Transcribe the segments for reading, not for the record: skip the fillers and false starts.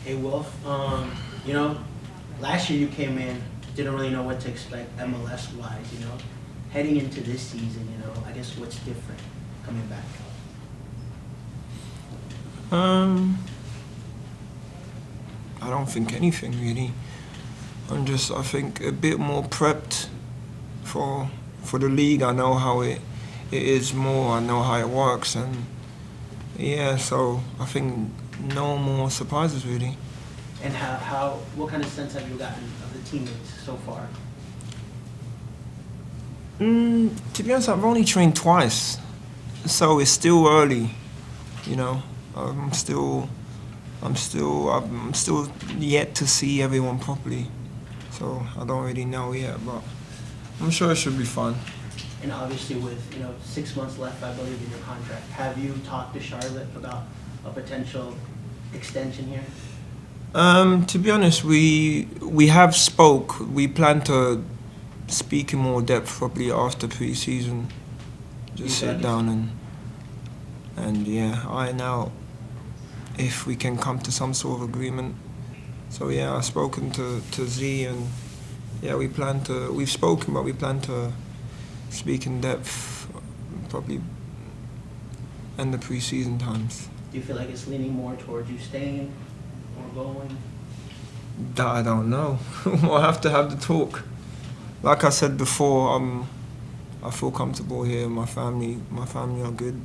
Hey Wolf, you know, last year you came in, didn't really know what to expect MLS wise, Heading into this season, I guess what's different coming back? Um, I don't think anything really. I think, a bit more prepped for the league. I know how it is more. I know how it works, and yeah. So I think no more surprises really. And what kind of sense have you gotten of the teammates so far? To be honest, I've only trained twice, so it's still early. You know, I'm still, I'm still yet to see everyone properly. So I don't really know yet, but I'm sure it should be fun. And obviously with, 6 months left, I believe, in your contract, have you talked to Charlotte about a potential extension here? To be honest, we have spoke. We plan to speak in more depth probably after pre-season. Just sit down and yeah, iron out if we can come to some sort of agreement. So yeah, I've spoken to Z, and yeah, we've spoken, but we plan to speak in depth probably in the pre-season times. Do you feel like it's leaning more towards you staying or going? That I don't know. We'll have to have the talk. Like I said before, I feel comfortable here. My family are good.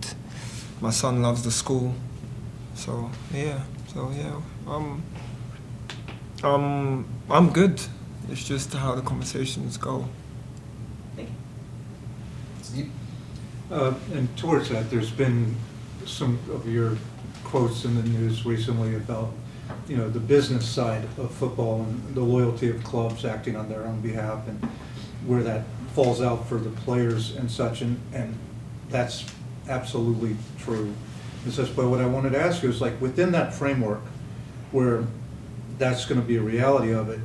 My son loves the school. So yeah, I'm good. It's just how the conversations go. Thank you. And towards that, there's been some of your quotes in the news recently about, the business side of football and the loyalty of clubs acting on their own behalf, and where that falls out for the players and such, and that's absolutely true. But what I wanted to ask you is, like, within that framework, where that's going to be a reality of it,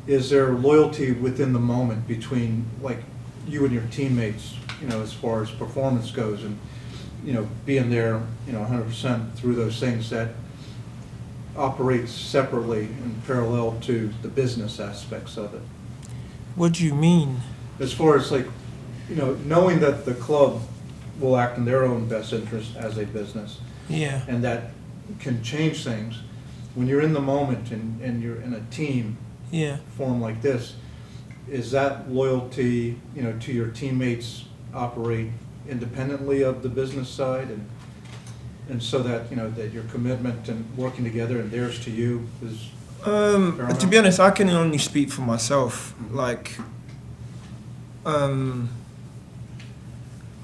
is there loyalty within the moment between, like, you and your teammates, as far as performance goes, and, being there, 100% through those things that operates separately and parallel to the business aspects of it? What do you mean? As far as, like, knowing that the club will act in their own best interest as a business, Yeah. and that can change things. When you're in the moment and you're in a team Yeah. form like this, is that loyalty, to your teammates operate independently of the business side, and so that, that your commitment and working together and theirs to you is paramount? To be honest, I can only speak for myself. Like, I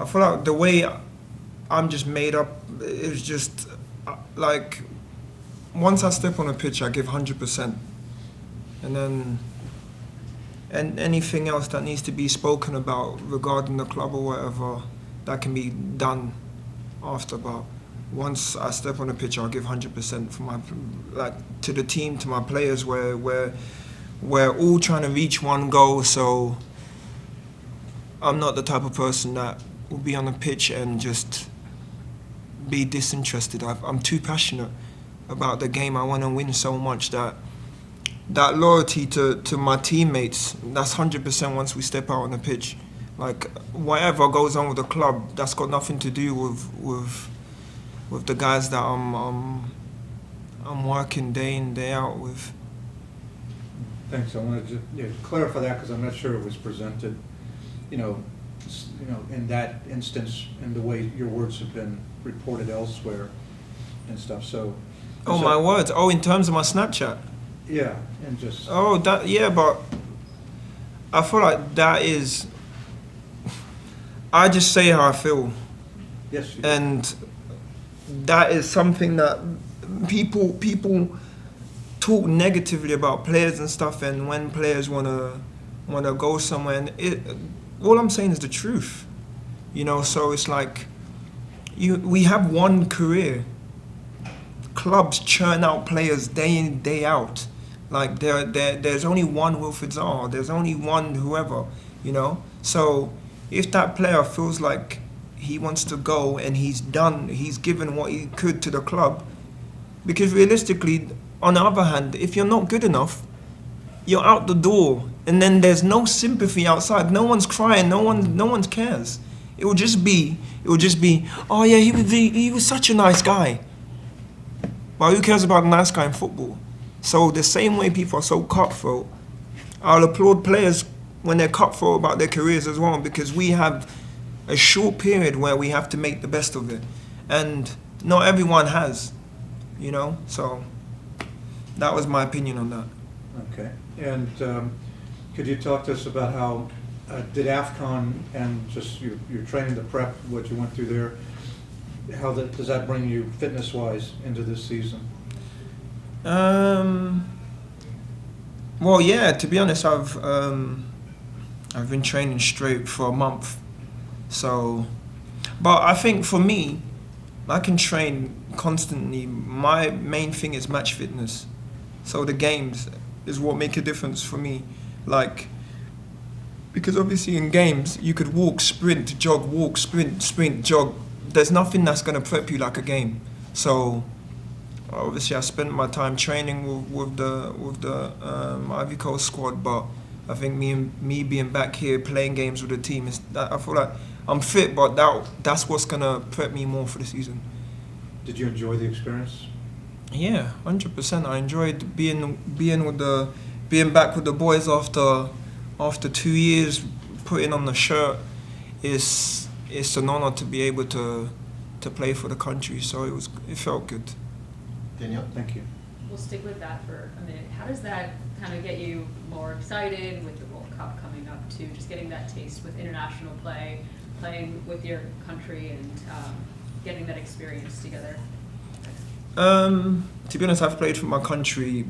feel like the way I'm just made up is just like, once I step on a pitch, I give 100%, and then anything else that needs to be spoken about regarding the club or whatever, that can be done after. But once I step on a pitch, I'll give 100% for to the team, to my players. Where we're all trying to reach one goal. So I'm not the type of person that will be on the pitch and just be disinterested. I'm too passionate about the game. I want to win so much that loyalty to my teammates, that's 100% once we step out on the pitch. Like, whatever goes on with the club, that's got nothing to do with the guys that I'm working day in, day out with. Thanks. I wanted to clarify that, because I'm not sure it was presented, in that instance, and the way your words have been reported elsewhere and stuff. So. Oh, my words. Oh, in terms of my Snapchat. Yeah, and just. Oh, but I feel like that is. I just say how I feel. Yes. You do. And that is something that people talk negatively about players and stuff, and when players wanna go somewhere, and all I'm saying is the truth, So it's like we have one career. Clubs churn out players day in, day out. Like, there's only one Wilfried Zaha, there's only one whoever, So if that player feels like he wants to go and he's given what he could to the club, because realistically, on the other hand, if you're not good enough, you're out the door, and then there's no sympathy outside. No one's crying. No one cares. It will just be, oh yeah, he was such a nice guy. But who cares about a nice guy in football? So the same way people are so cutthroat, I'll applaud players when they're cutthroat about their careers as well, because we have a short period where we have to make the best of it, and not everyone has, you know. So that was my opinion on that. Okay. And could you talk to us about how did AFCON and just your training, the prep, what you went through there, does that bring you fitness-wise into this season? Well, yeah. To be honest, I've been training straight for a month. So, but I think for me, I can train constantly. My main thing is match fitness. So the games is what make a difference for me. Like, because obviously in games, you could walk, sprint, jog, walk, sprint, jog. There's nothing that's going to prep you like a game. So obviously I spent my time training with the Ivory Coast squad, but I think me being back here playing games with the team, is that I feel like I'm fit, but that's what's going to prep me more for the season. Did you enjoy the experience? Yeah, 100%. I enjoyed being back with the boys after 2 years putting on the shirt. It's an honor to be able to play for the country. So it felt good. Danielle? Thank you. We'll stick with that for a minute. How does that kind of get you more excited with the World Cup coming up too? Just getting that taste with international play, playing with your country, and getting that experience together. To be honest, I've played for my country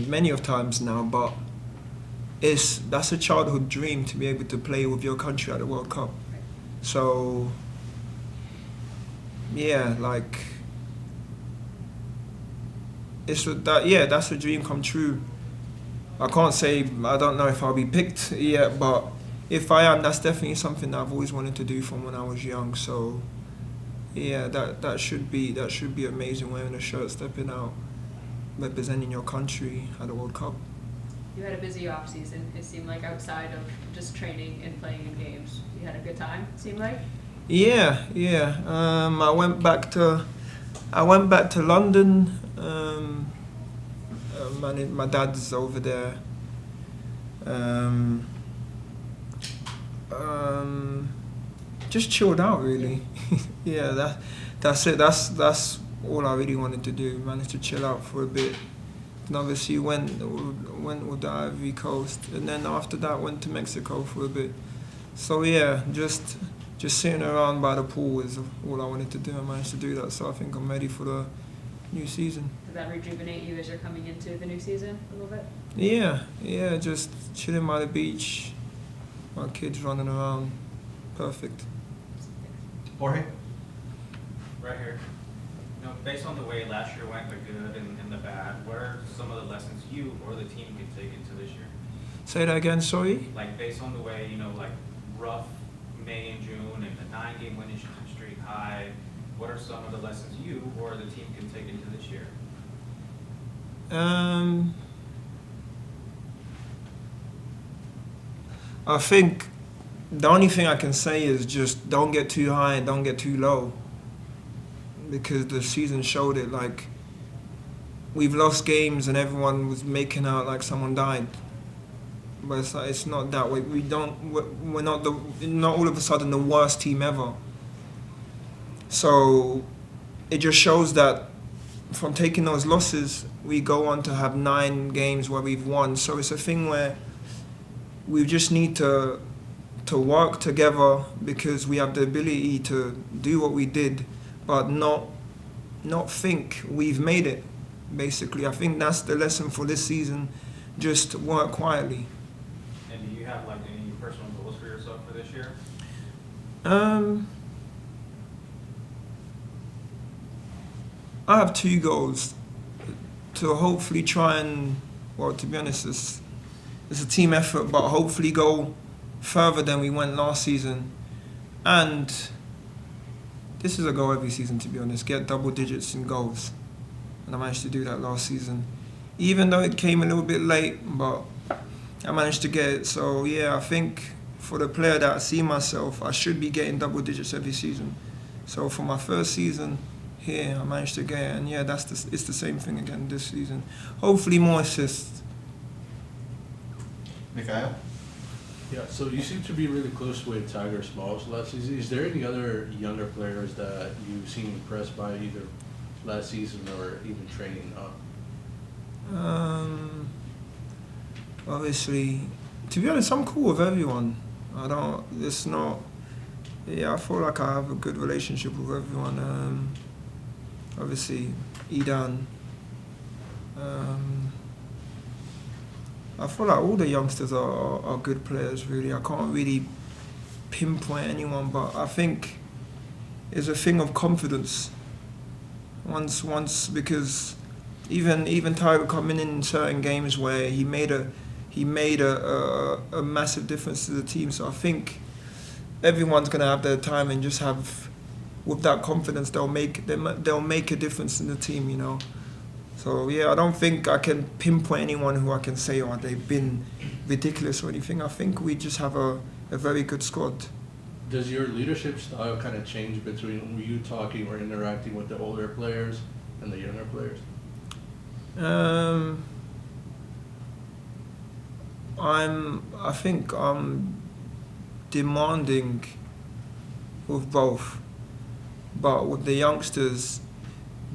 many of times now, but that's a childhood dream to be able to play with your country at the World Cup. Right. So yeah, like that's a dream come true. I can't say, I don't know if I'll be picked yet, but if I am, that's definitely something that I've always wanted to do from when I was young. So yeah, that should be amazing, wearing a shirt, stepping out, representing your country at the World Cup. You had a busy off season. It seemed like outside of just training and playing in games, you had a good time. It seemed like. Yeah. I went back to London. My dad's over there. Just chilled out, really. Yeah, that's it. That's all I really wanted to do. Managed to chill out for a bit. And obviously went with the Ivory Coast, and then after that went to Mexico for a bit. So yeah, just sitting around by the pool is all I wanted to do. I managed to do that, so I think I'm ready for the new season. Did that rejuvenate you as you're coming into the new season a little bit? Yeah, just chilling by the beach, my kids running around, perfect. Jorge? Right here. You know, based on the way last year went, the good and the bad, what are some of the lessons you or the team can take into this year? Say that again, sorry? Like, based on the way, you know, like rough May and June and the 9-game winning streak high, what are some of the lessons you or the team can take into this year? I think the only thing I can say is just don't get too high and don't get too low, because the season showed it. Like, we've lost games and everyone was making out like someone died, but it's not that way. We're not all of a sudden the worst team ever. So it just shows that from taking those losses, we go on to have 9 games where we've won. So it's a thing where we just need to work together, because we have the ability to do what we did, but not think we've made it. Basically, I think that's the lesson for this season. Just work quietly. And do you have like any personal goals for yourself for this year? I have 2 goals. To hopefully try and, well, to be honest, it's a team effort, but hopefully go further than we went last season. And this is a goal every season, to be honest, get double digits in goals. And I managed to do that last season. even though it came a little bit late, but I managed to get it. So yeah, I think for the player that I see myself, I should be getting double digits every season. So for my first season here, I managed to get it, and yeah, it's the same thing again this season. Hopefully more assists. Mikhail? Yeah, so you seem to be really close with Tiger Smalls last season. Is there any other younger players that you seem impressed by either last season or even training up? Obviously, to be honest, I'm cool with everyone. I feel like I have a good relationship with everyone. Obviously, Idan. I feel like all the youngsters are good players, really. I can't really pinpoint anyone, but I think it's a thing of confidence. Once because even Tiger coming in certain games where he made a massive difference to the team. So I think everyone's gonna have their time and just have, with that confidence, they'll make a difference in the team, you know. So yeah, I don't think I can pinpoint anyone who I can say, oh, they've been ridiculous or anything. I think we just have a very good squad. Does your leadership style kind of change between you talking or interacting with the older players and the younger players? I think I'm demanding with both, but with the youngsters,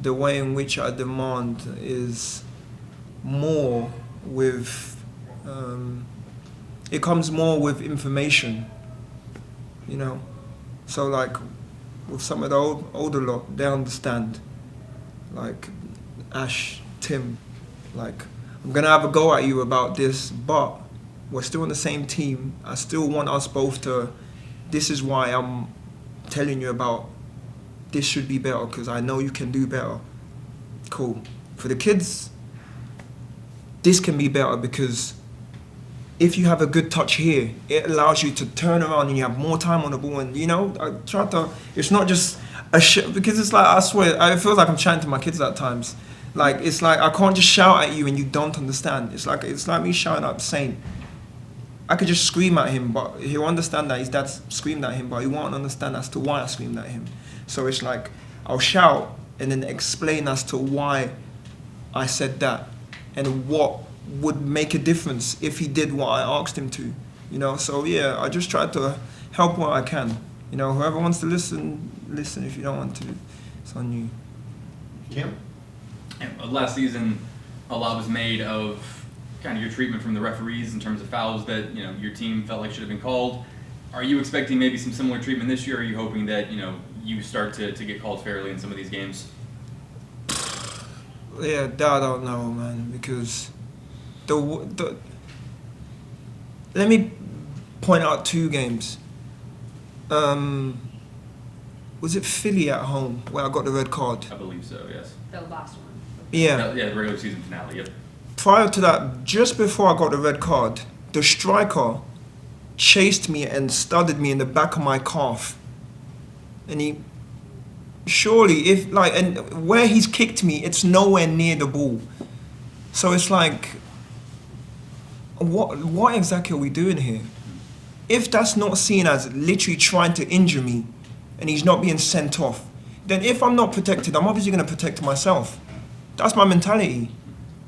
the way in which I demand is more with, it comes more with information, you know. So like with some of the older lot, they understand, like Ash, Tim, like, I'm gonna have a go at you about this, but we're still on the same team. I still want us both to, this is why I'm telling you about this should be better, because I know you can do better. Cool. For the kids, this can be better because if you have a good touch here, it allows you to turn around and you have more time on the ball. And, you know, I try to, it's not just because it's like, I swear, I feel like I'm chatting to my kids at times. Like, it's like, I can't just shout at you and you don't understand. It's like me shouting at Saint. I could just scream at him, but he'll understand that his dad screamed at him, but he won't understand as to why I screamed at him. So it's like, I'll shout and then explain as to why I said that and what would make a difference if he did what I asked him to, you know. So yeah, I just try to help what I can. You know, whoever wants to listen. If you don't want to, it's on you. Kim? Last season, a lot was made of kind of your treatment from the referees in terms of fouls that, you know, your team felt like should have been called. Are you expecting maybe some similar treatment this year, or are you hoping that, you know, you start to get called fairly in some of these games? Yeah, that I don't know, man, because the let me point out two games. Was it Philly at home where I got the red card? I believe so, yes. The last one. Yeah. Yeah, the regular season finale, yep. Prior to that, just before I got the red card, the striker chased me and studded me in the back of my calf. And he, surely, if like, and where he's kicked me, it's nowhere near the ball. So it's like, what exactly are we doing here? If that's not seen as literally trying to injure me and he's not being sent off, then if I'm not protected, I'm obviously going to protect myself. That's my mentality.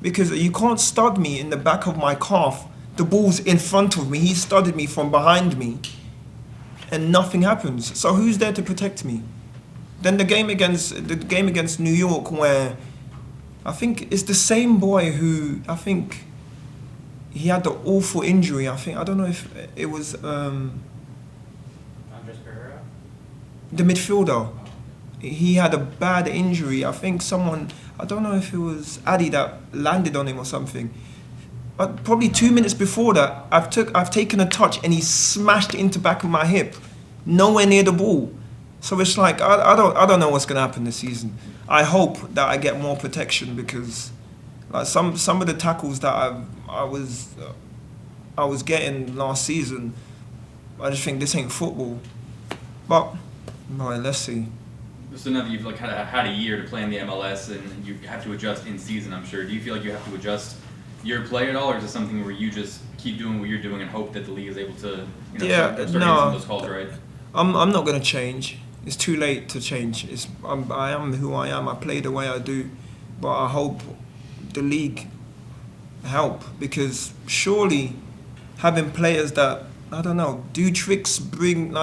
Because you can't stud me in the back of my calf. The ball's in front of me. He studded me from behind me. And nothing happens. So who's there to protect me? Then the game against New York, where I think it's the same boy who, I think he had the awful injury. I don't know if it was Andres Pereira? the midfielder. He had a bad injury. I think someone, I don't know if it was Addy that landed on him or something. But probably 2 minutes before that, I've taken a touch and he smashed it into the back of my hip, nowhere near the ball. So it's like, I don't know what's gonna happen this season. I hope that I get more protection, because like some of the tackles that I was getting last season, I just think this ain't football. But let's see. So now that you've like had a year to play in the MLS and you have to adjust in season, I'm sure. Do you feel like you have to adjust your play at all, or is it something where you just keep doing what you're doing and hope that the league is able to, you know, Yeah, start getting no. some of those calls right? I'm not gonna change. It's too late to change. I am who I am. I play the way I do, but I hope the league help, because surely having players that, I don't know, do tricks, bring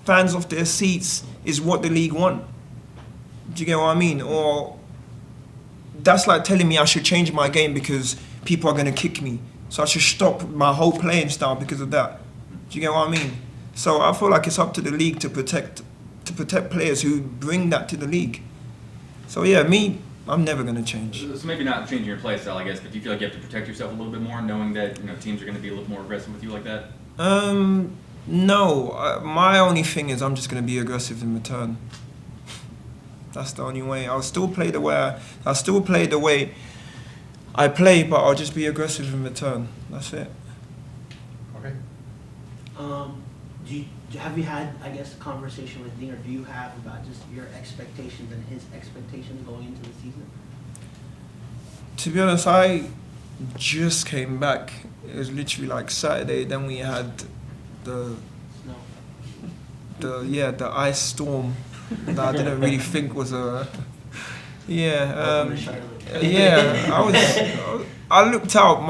fans off their seats is what the league want. Do you get what I mean? Or that's like telling me I should change my game because people are gonna kick me, so I should stop my whole playing style because of that. Do you get what I mean? So I feel like it's up to the league to protect players who bring that to the league. So yeah, I'm never gonna change. So maybe not changing your play style, I guess, but do you feel like you have to protect yourself a little bit more, knowing that, you know, teams are going to be a little more aggressive with you like that? No. My only thing is I'm just gonna be aggressive in return. That's the only way. I'll still play the way I play, but I'll just be aggressive in return. That's it. Okay. Have you had, I guess, a conversation with Dean, or do you have, about just your expectations and his expectations going into the season? To be honest, I just came back. It was literally like Saturday. Then we had the ice storm that I didn't really think was a. Welcome to Charlotte. I looked out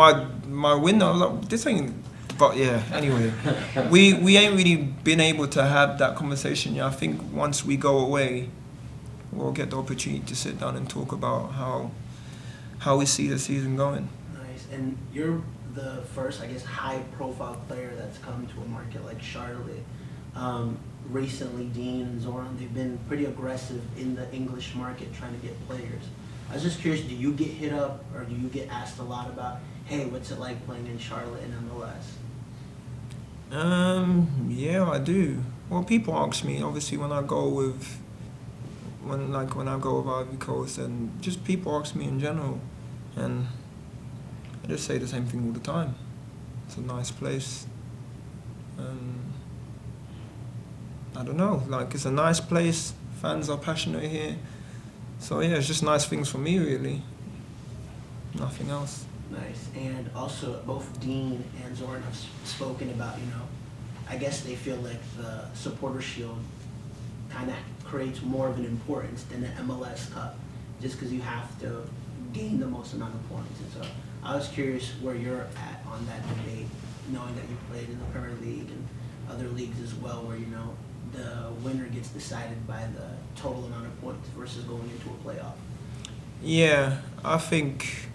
my window. I was like, this ain't. But yeah, anyway, we ain't really been able to have that conversation yet. I think once we go away, we'll get the opportunity to sit down and talk about how we see the season going. Nice. And you're the first, I guess, high-profile player that's come to a market like Charlotte. Recently, Dean and Zoran, they've been pretty aggressive in the English market trying to get players. I was just curious, do you get hit up or do you get asked a lot about, hey, what's it like playing in Charlotte and MLS? Yeah, I do. Well, people ask me, obviously, when I go with Ivory Coast, and just people ask me in general, and I just say the same thing all the time. It's a nice place. I don't know, like, it's a nice place. Fans are passionate here. So yeah, it's just nice things for me, really. Nothing else. Nice. And also, both Dean and Zoran have spoken about, I guess they feel like the Supporter Shield kind of creates more of an importance than the MLS Cup, just because you have to gain the most amount of points. And so I was curious where you're at on that debate, knowing that you played in the Premier League and other leagues as well, where, the winner gets decided by the total amount of points versus going into a playoff. Yeah, I think.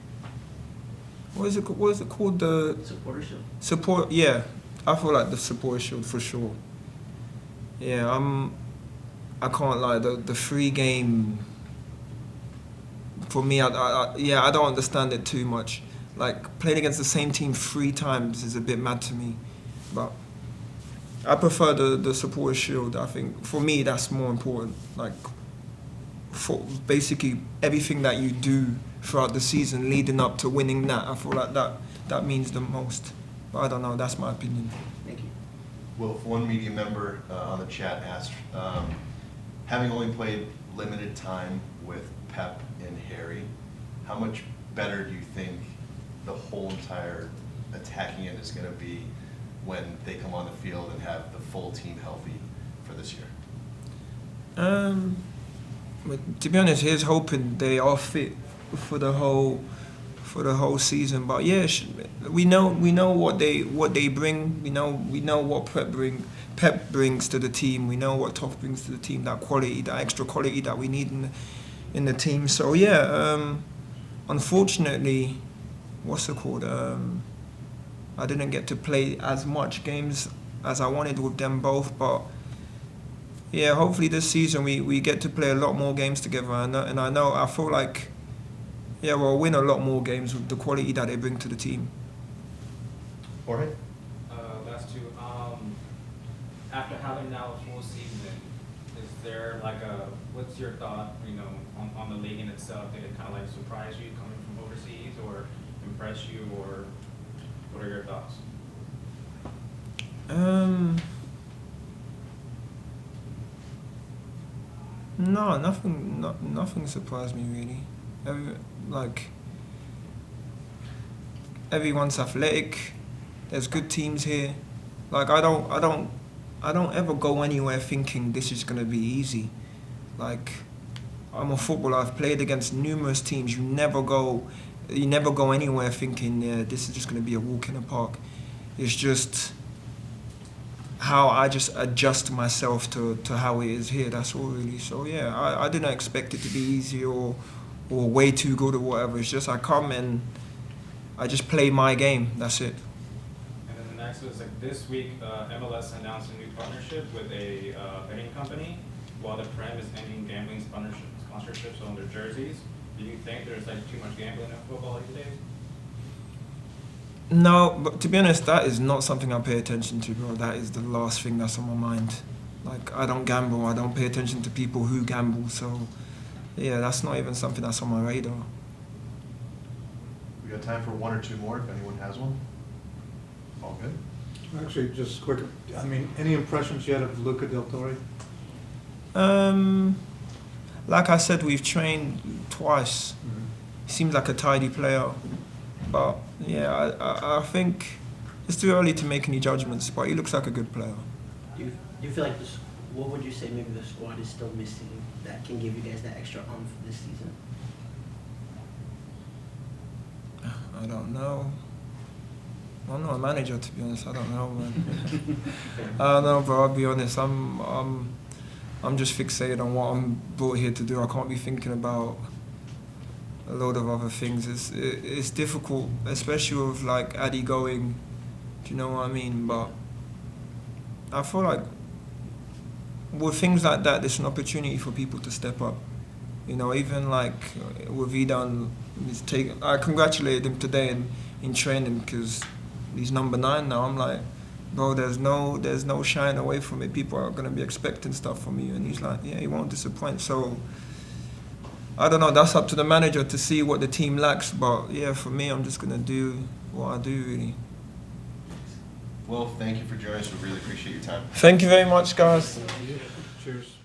What is it called? The Supporter Shield. Support. Yeah, I feel like the Supporter Shield for sure. Yeah, I can't lie. The free game. For me, I don't understand it too much. Like, playing against the same team 3 times is a bit mad to me, but I prefer the Supporter Shield. I think for me that's more important. Like, for basically everything that you do throughout the season leading up to winning that, I feel like that means the most. But I don't know, that's my opinion. Thank you. Wilf, one media member on the chat asked, having only played limited time with Pep and Harry, how much better do you think the whole entire attacking end is going to be when they come on the field and have the full team healthy for this year? But to be honest, here's hoping they are fit for the whole season. But yeah, we know what they bring. We know what Pep brings to the team. We know what Toff brings to the team. That quality, that extra quality that we need in the team. So yeah, unfortunately, what's it called? I didn't get to play as much games as I wanted with them both, but yeah, hopefully this season we get to play a lot more games together, and I feel like, yeah, we'll win a lot more games with the quality that they bring to the team. Jorge? Last two. After having now a full season, is there what's your thought, on the league in itself? Did it kind of surprise you coming from overseas, or impress you, or what are your thoughts? No, nothing surprised me really. Everyone's athletic. There's good teams here. Like I don't ever go anywhere thinking this is gonna be easy. Like I'm a footballer. I've played against numerous teams. You never go anywhere thinking, yeah, this is just gonna be a walk in the park. It's just how I just adjust myself to how it is here. That's all really. So yeah, I didn't expect it to be easy or way too good or whatever. It's just I come and I just play my game. That's it. And then the next was like this week, MLS announced a new partnership with a betting company, while the Prem is ending gambling sponsorships on their jerseys. Do you think there's like too much gambling in football these days? No, but to be honest, that is not something I pay attention to, bro. That is the last thing that's on my mind. Like, I don't gamble. I don't pay attention to people who gamble. So, yeah, that's not even something that's on my radar. We got time for one or two more if anyone has one. All good? Actually, just quick, I mean, any impressions yet of Luca Del Torre? Like I said, we've trained twice. He seems like a tidy player. But, yeah, I think it's too early to make any judgments, but he looks like a good player. Do you feel like what would you say maybe the squad is still missing that can give you guys that extra oomph this season? I don't know. I'm not a manager, to be honest. I don't know, man. I don't know, bro. I'll be honest. I'm just fixated on what I'm brought here to do. I can't be thinking about a load of other things. It's difficult, especially with like Addy going. Do you know what I mean? But I feel like with things like that, there's an opportunity for people to step up. You know, even like with Idan, I congratulated him today in training because he's number 9 now. I'm like, bro, there's no shying away from it. People are gonna be expecting stuff from you, and he's like, yeah, he won't disappoint. So I don't know. That's up to the manager to see what the team lacks. But yeah, for me, I'm just gonna do what I do really. Well, thank you for joining us. We really appreciate your time. Thank you very much, guys. Cheers.